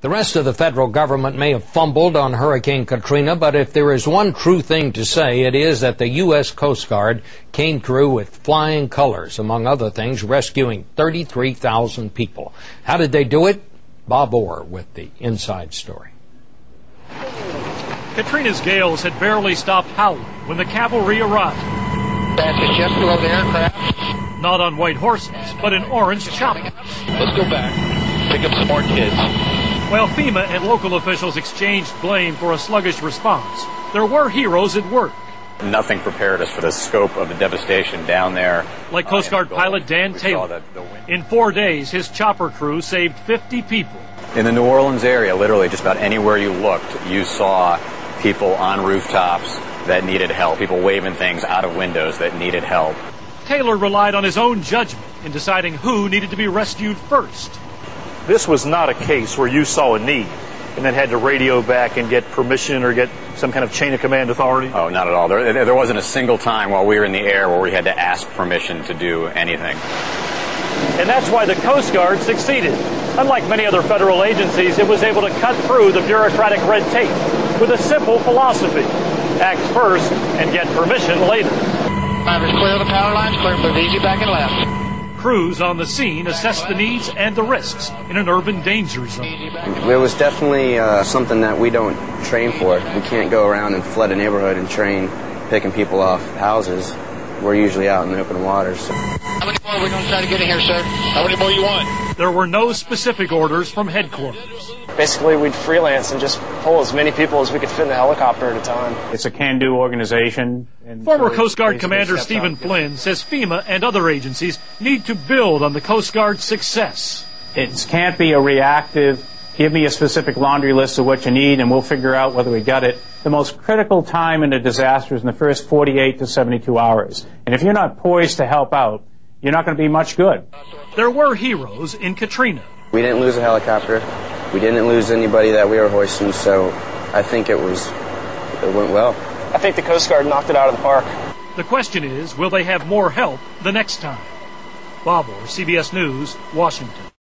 The rest of the federal government may have fumbled on Hurricane Katrina, but if there is one true thing to say, it is that the U.S. Coast Guard came through with flying colors, among other things, rescuing 33,000 people. How did they do it? Bob Orr with the inside story. Katrina's gales had barely stopped howling when the cavalry arrived. That's a ship below the aircraft. Not on white horses, but in orange choppers. Let's go back. Pick up some more kids. While FEMA and local officials exchanged blame for a sluggish response, there were heroes at work. Nothing prepared us for the scope of the devastation down there. Like Coast Guard pilot Dan Taylor. In 4 days, his chopper crew saved 50 people. In the New Orleans area, literally just about anywhere you looked, you saw people on rooftops that needed help, people waving things out of windows that needed help. Taylor relied on his own judgment in deciding who needed to be rescued first. This was not a case where you saw a need and then had to radio back and get permission or get some kind of chain of command authority? Oh, not at all. There wasn't a single time while we were in the air where we had to ask permission to do anything. And that's why the Coast Guard succeeded. Unlike many other federal agencies, it was able to cut through the bureaucratic red tape with a simple philosophy. Act first and get permission later. Drivers, clear the power lines, clear, move easy back and left. Crews on the scene assessed the needs and the risks in an urban danger zone. It was definitely something that we don't train for. We can't go around and flood a neighborhood and train picking people off houses. We're usually out in the open waters. How many more are we going to try to get in here, sir? How many more you want? There were no specific orders from headquarters. Basically, we'd freelance and just pull as many people as we could fit in the helicopter at a time. It's a can-do organization. Former Coast Guard Commander Stephen Flynn says FEMA and other agencies need to build on the Coast Guard's success. It can't be a reactive, give me a specific laundry list of what you need and we'll figure out whether we got it. The most critical time in a disaster is in the first 48 to 72 hours. And if you're not poised to help out, you're not going to be much good. There were heroes in Katrina. We didn't lose a helicopter. We didn't lose anybody that we were hoisting, so I think it went well. I think the Coast Guard knocked it out of the park. The question is, will they have more help the next time? Bob Orr, CBS News, Washington.